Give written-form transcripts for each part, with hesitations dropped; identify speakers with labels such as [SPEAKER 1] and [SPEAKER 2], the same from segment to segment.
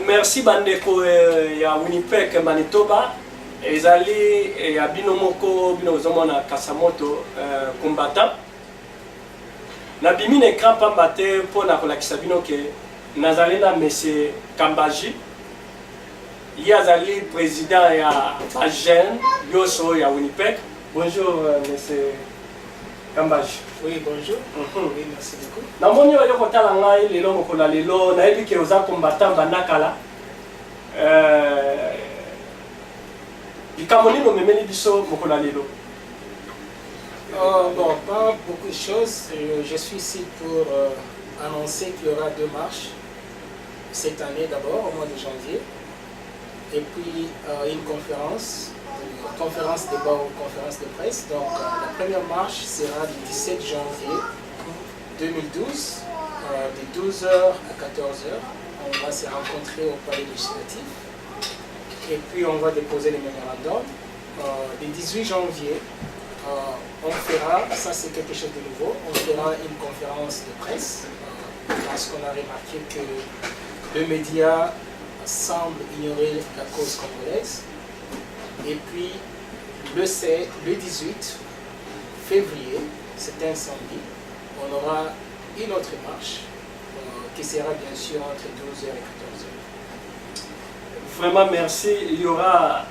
[SPEAKER 1] Merci bandeko ya Winnipeg Manitoba. Ezali ya bino moko bino zomona Kasamoto combattant. Na bimine écran pambate pour na kolakisa bino ke nazali na monsieur Kambaji. Yazali président ya Bajen Yoso ya Winnipeg. Bonjour monsieur Kambaji.
[SPEAKER 2] Oui, bonjour. Oui, merci beaucoup.
[SPEAKER 1] Namoni oyo kotala ngai lelo mokola lelo na yebi ke oza combattant banakala. Bikamoni no memeli biso mokola lelo.
[SPEAKER 2] Bon, pas beaucoup de choses. Je suis ici pour annoncer qu'il y aura 2 marches cette année d'abord, au mois de janvier. Et puis une conférence débat ou conférence de presse. Donc la première marche sera du 17 janvier 2012, de 12h à 14h. On va se rencontrer au palais législatif. Et puis on va déposer les mémorandums. Le 18 janvier, on fera, ça c'est quelque chose de nouveau, on fera une conférence de presse parce qu'on a remarqué que le média semble ignorer la cause congolaise. Et puis le 18 février, c'est un samedi, on aura une autre marche qui sera bien sûr entre 12h et 14h.
[SPEAKER 1] Vraiment merci. Il y aura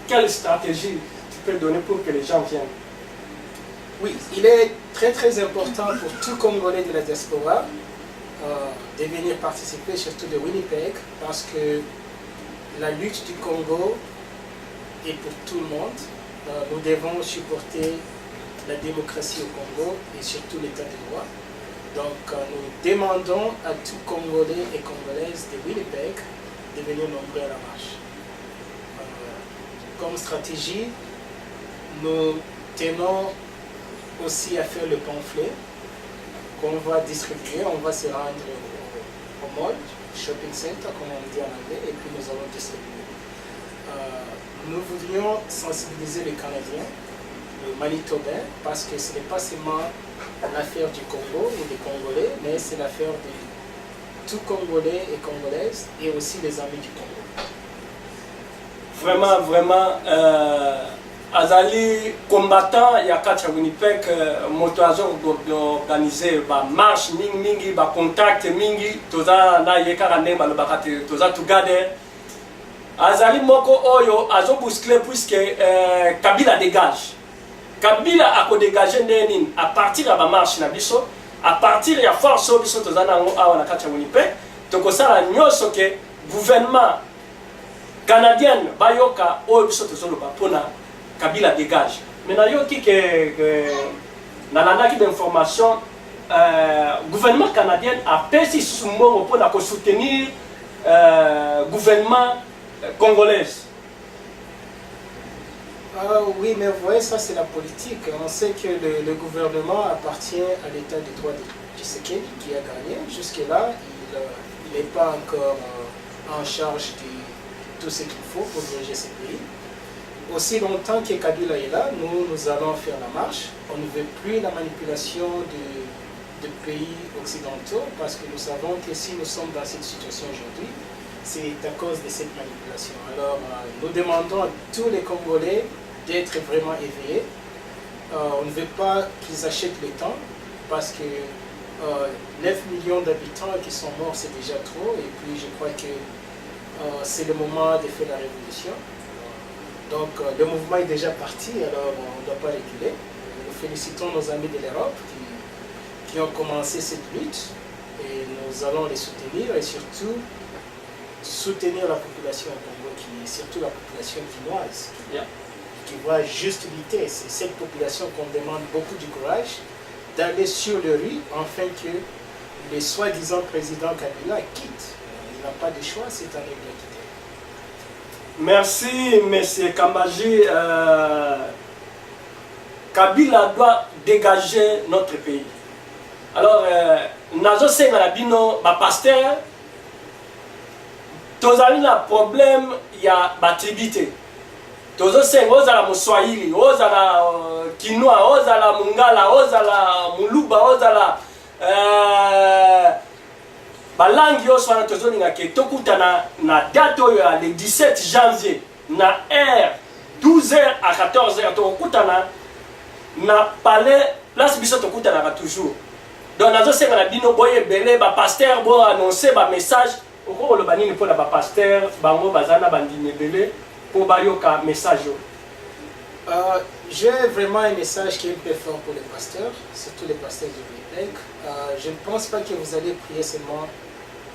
[SPEAKER 1] quelle stratégie tu peux donner pour que les gens viennent?
[SPEAKER 2] Oui, il est très important pour tout Congolais de la diaspora de venir participer, surtout de Winnipeg, parce que la lutte du Congo est pour tout le monde. Nous devons supporter la démocratie au Congo et surtout l'état de droit. Donc nous demandons à tout Congolais et Congolaises de Winnipeg de venir nombreux à la marche. Comme stratégie, nous tenons aussi à faire le pamphlet qu'on va distribuer. On va se rendre au mall, shopping center, comme on dit en anglais, et puis nous allons distribuer. Nous voudrions sensibiliser les Canadiens, les Manitobains, parce que ce n'est pas seulement l'affaire du Congo ou des Congolais, mais c'est l'affaire de tout Congolais et Congolaises et aussi les amis du Congo.
[SPEAKER 1] Vraiment, azali combattant ya kati ya Winnipeg moto azo organiser ba marche mingi ba contact mingi toza na yekaka ndenge balobaka te toza together. Azali moko oyo azo bouscler puisque Kabila dégage. Kabila a ko dégager neni à partir ya ba marche na biso, à partir ya force oyo biso toza nango awa na kati ya Winnipeg, tokosala nyonso ke gouvernement canadien bayoka oyo biso tozoloba pona Kabila dégage. Mais na yoki que nalandaki d'information gouvernement canadien a pesi sumbongo pona ko soutenir gouvernement congolais.
[SPEAKER 2] Oui, mais vous voyez, ça c'est la politique. On sait que le gouvernement appartient à l'état de droit de Tshisekedi qui a gagné. Jusque-là, il n'est pas encore en charge de tout ce qu'il faut pour diriger ce pays. Aussi longtemps que Kabila est là, nous allons faire la marche. On ne veut plus la manipulation de pays occidentaux parce que nous savons que si nous sommes dans cette situation aujourd'hui, c'est à cause de cette manipulation. Alors, nous demandons à tous les Congolais d'être vraiment éveillés. On ne veut pas qu'ils achètent le temps parce que 9 millions d'habitants qui sont morts, c'est déjà trop. Et puis, je crois que c'est le moment de faire la révolution. Donc, le mouvement est déjà parti, alors on ne doit pas reculer. Nous félicitons nos amis de l'Europe qui ont commencé cette lutte et nous allons les soutenir et surtout soutenir la population au Congo, qui est surtout la population quinoise, qui voit juste lutter. C'est cette population qu'on demande beaucoup du courage d'aller sur le rue afin que le soi-disant président Kabila quitte. Il n'a pas de choix, cette année de quitter.
[SPEAKER 1] Merci, monsieur Kambaji. Kabila doit dégager notre pays. Alors, nazo senga la bino ba pasteur tozali na problème ya batribité. Tozo senga ozala Moswahili, ozala Kinois, ozala Mungala, ozala Muluba, ozala balangi yo swana tozolinga ke tokutana na date oyo ya le 17 janvier na heure 12h à 14h tokutana na palais place biso tokutanaka toujours donc nazosenga na bino boyebele bapasteur bo annonce bamessage okoloba nini mpona bapasteur bango baza na bandimi ebele mpo bayoka message oyo.
[SPEAKER 2] J'ai vraiment un message qui est très fort pour les pasteurs, surtout les pasteurs de Winnipeg. Je ne pense pas que vous allez prier seulement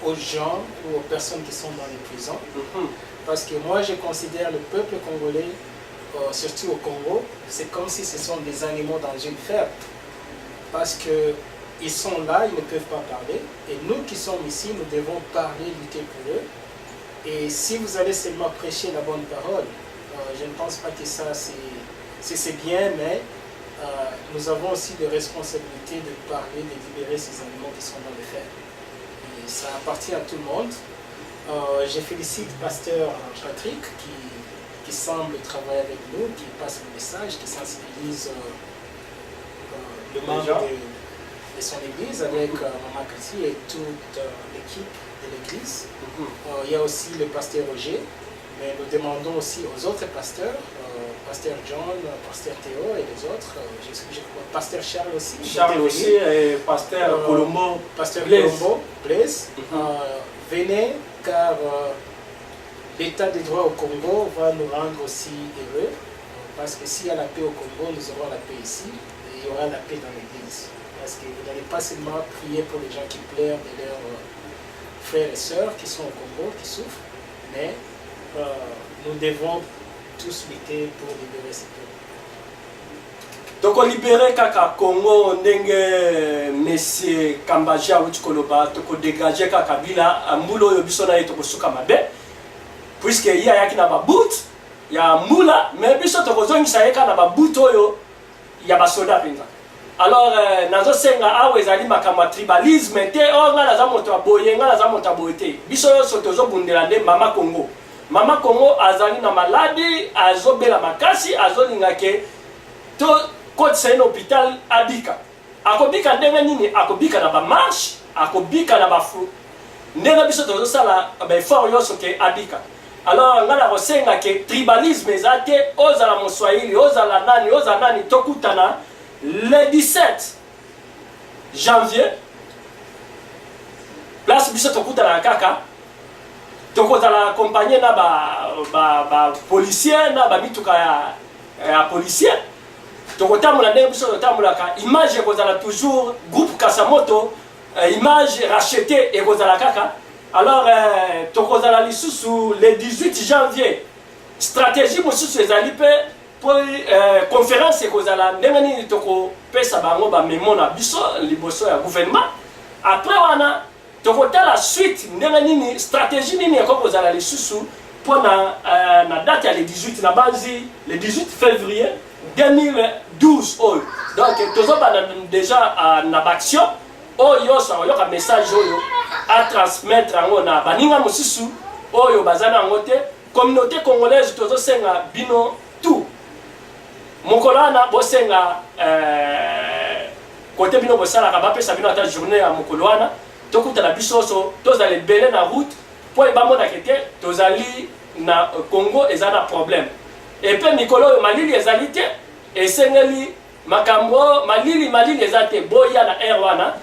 [SPEAKER 2] aux gens ou aux personnes qui sont dans les prisons. Parce que moi, je considère le peuple congolais, surtout au Congo, c'est comme si ce sont des animaux dans une ferme. Parce qu'ils sont là, ils ne peuvent pas parler. Et nous qui sommes ici, nous devons parler, lutter pour eux. Et si vous allez seulement prêcher la bonne parole, je ne pense pas que ça c'est bien, mais nous avons aussi des responsabilités de parler, de libérer ces animaux qui sont dans les fermes. Et ça appartient à tout le monde. Je félicite Pasteur Patrick qui semble travailler avec nous, qui passe le message, qui sensibilise le membre de son église avec Maman Cathy et toute l'équipe de l'église. Il y a aussi le pasteur Roger. Mais nous demandons aussi aux autres pasteurs, pasteur John, pasteur Théo et les autres, pasteur Charles aussi.
[SPEAKER 1] Charles aussi et pasteur Colombo.
[SPEAKER 2] Pasteur Colombo, Blaise. Venez car l'état des droits au Congo va nous rendre aussi heureux. Parce que s'il y a la paix au Congo, nous aurons la paix ici et il y aura la paix dans l'église. Parce que vous n'allez pas seulement prier pour les gens qui pleurent de leurs frères et sœurs qui sont au Congo, qui souffrent, mais nous devons tous lutter pour libérer ce peuple.
[SPEAKER 1] Donc on libère kaka Congo ndenge Monsieur Kambaja utikoloba toko dégager kaka bila mbulo yo biso na yeto kosuka mabe puisque il y a na babut ya mula mais biso toko zongisa yeka na babut oyo ya basoda penza. Alors nazo senga awe ezali makamwa tribalisme te o ngala za moto aboye ngala za moto abote biso yo soto zo bundela nde mama Congo. Mama Congo azali na maladi azobela makasi azolinga ke to kote sa hôpital abika akobika ndenge nini akobika na ba marche akobika na ba fu ndenge biso tozo sala ba effort yoso ke abika. Alors ngala kosenga ke tribalisme ezate ozala moswahili ozala nani tokutana le 17 janvier place biso tokutana kaka tokozala accompagné na ba policier na ba mituka ya policier tokotambola ndenge biso totambolaka image ekozala toujours groupe Kasamoto image rachetée ekozala kaka. Alors tokozala lisusu le 18 janvier stratégie mosusu ezali pe pour conférence ekozala ndenge nini tokopesa bango bamemo na biso liboso ya gouvernement. Après wana tokotala suite ndenge nini stratégie nini ekokozala lisusu mpona na date ya le 18 na banzi le 18 février 2012 oyo. Donc tozobana déjà na baction oyo so yoka message oyo a transmettre yango na baninga mosusu oyo bazana yango te communauté congolaise tozosenga bino tout mokolana bosenga côté bino bosalaka bapesa bino ata journée ya mokolwana tokutana biso so tozali belé na route po ebamona kete tozali na Congo ezana problème et puis mikolo malili ezali te esengeli makambo malili ezate boya na air wana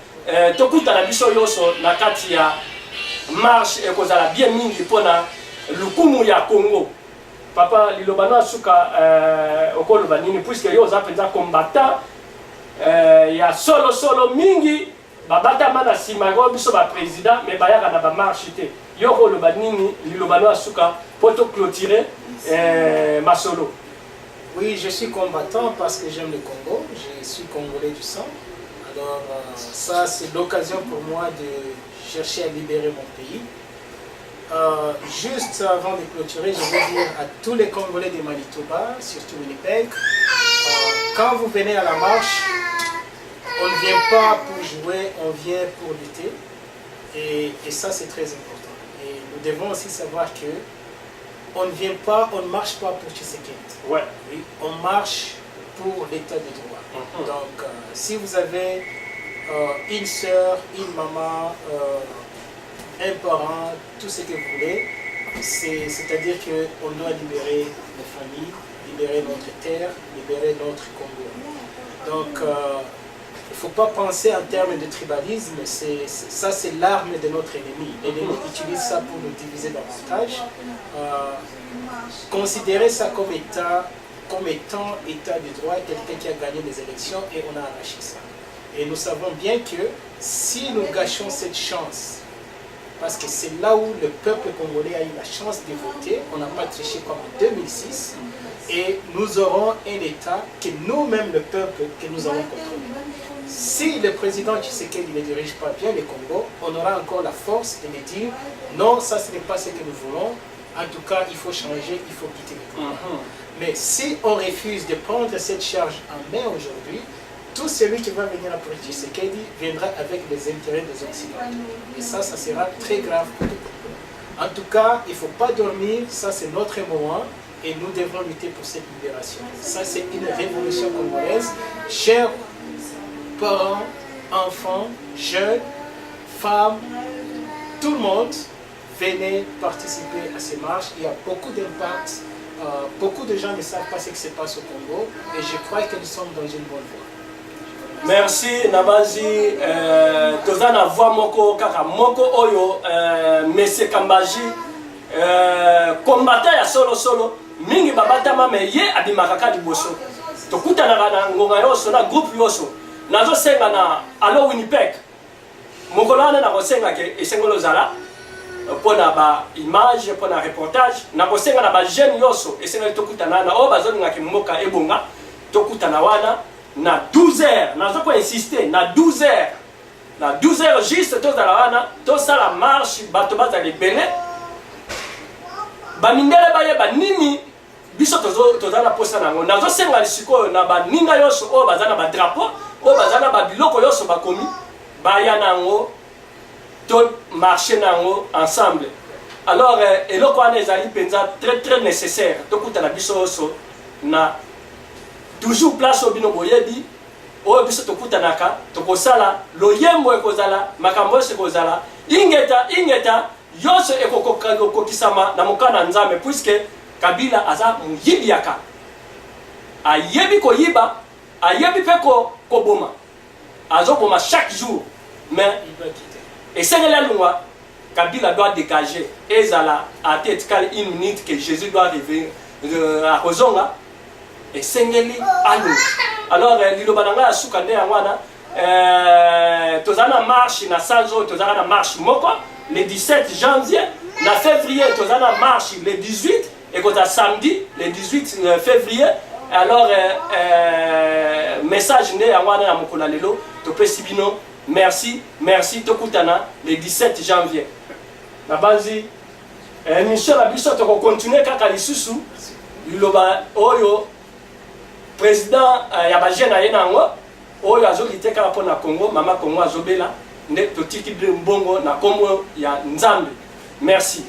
[SPEAKER 1] tokutana biso yoso na kati ya marche ekozala bien mingi pona lukumu ya Congo. Papa lilobana suka okoloba nini puisque yo za penza combattant ya solo mingi babata mana sima go biso ba président mais bayaka na ba marche te yo koloba nini lilobana suka poto clôturer masolo.
[SPEAKER 2] Oui, je suis combattant parce que j'aime le Congo, je suis congolais du sang. Alors ça c'est l'occasion pour moi de chercher à libérer mon pays. Juste avant de clôturer, je veux dire à tous les Congolais de Manitoba, surtout Winnipeg, quand vous venez à la marche, on ne vient pas pour jouer, on vient pour lutter. Et ça c'est très important. Et nous devons aussi savoir que on ne vient pas, on ne marche pas pour Tshisekedi.
[SPEAKER 1] Ouais.
[SPEAKER 2] Oui, on marche pour l'état de droit. Donc si vous avez une sœur, une maman, un par un, tout ce que vous voulez. C'est-à-dire qu'on doit libérer les familles, libérer notre terre, libérer notre Congo. Donc, il ne faut pas penser en termes de tribalisme, ça c'est l'arme de notre ennemi. L'ennemi utilise ça pour nous diviser davantage. Considérer ça comme étant état de droit, quelqu'un qui a gagné les élections et on a arraché ça. Et nous savons bien que si nous gâchons cette chance, parce que c'est là où le peuple congolais a eu la chance de voter, on n'a pas triché comme en 2006, et nous aurons un État que nous-mêmes, le peuple, que nous allons contrôler. Si le président Tshisekedi ne dirige pas bien le Congo, on aura encore la force de lui dire non, ça ce n'est pas ce que nous voulons, en tout cas il faut changer, il faut quitter le Congo. Mais si on refuse de prendre cette charge en main aujourd'hui, tout celui qui va venir après Tshisekedi viendra avec les intérêts des Occidentaux. Et ça sera très grave pour le Congo. En tout cas, il ne faut pas dormir, ça c'est notre moment. Et nous devons lutter pour cette libération. Ça, c'est une révolution congolaise. Chers parents, enfants, jeunes, femmes, tout le monde, venez participer à ces marches. Il y a beaucoup d'impact. Beaucoup de gens ne savent pas ce qui se passe au Congo. Et je crois que nous sommes dans une bonne voie.
[SPEAKER 1] Merci, Nabazi. Tozana voix moko, kaka moko oyo, Messe Kambaji, combattant ya solo. Mingi babatama me ye abimaka kadi boso tokutana na ngonga yoso na groupe yoso nazo senga na alo Winnipeg mokolana na kosenga ke esengolo zala pona ba image pona reportage na kosenga na ba jeune yoso esenga tokutana na o bazoninga ke mboka ebonga tokutana wana na 12h nazo ko insister na 12h juste tozala wana tosala marche bato bazali belé bamindele bayeba nini biso tozana posa nango nazo senga lisiko na baninga yoso o bazana ba drapeau o bazana ba biloko yoso bakomi baya nango to marcher nango ensemble. Alors eloko wana ezali penza très nécessaire tokutana biso yoso na toujours place obino boyebi o biso tokutanaka tokosala loyembo ekozala makambo yoso ekozala ingeta yoso ekokokisama na mokana nzambe puisque Kabila aza muyibi yaka ayebi koyiba ayebi pe koboma azoboma chaque jour mais et c'est la loi Kabila doit dégager ezala à tête cal une minute que Jésus doit arriver à Kozonga et sengeli alo alors liloba nanga suka nde ngwana tozana marche na sanzo tozana marche moko le 17 janvier na février tozana marche le 18 et quand samedi le 18 février alors message né à wana na mokona lelo to pesibino merci tokutana le 17 janvier na bazi mission la biso to continuer kaka lisusu liloba oyo président ya ba jeune ayena ngo oyo azolite kaka pona Congo mama Congo azobela nde totiki mbongo na kombo ya Nzambe merci.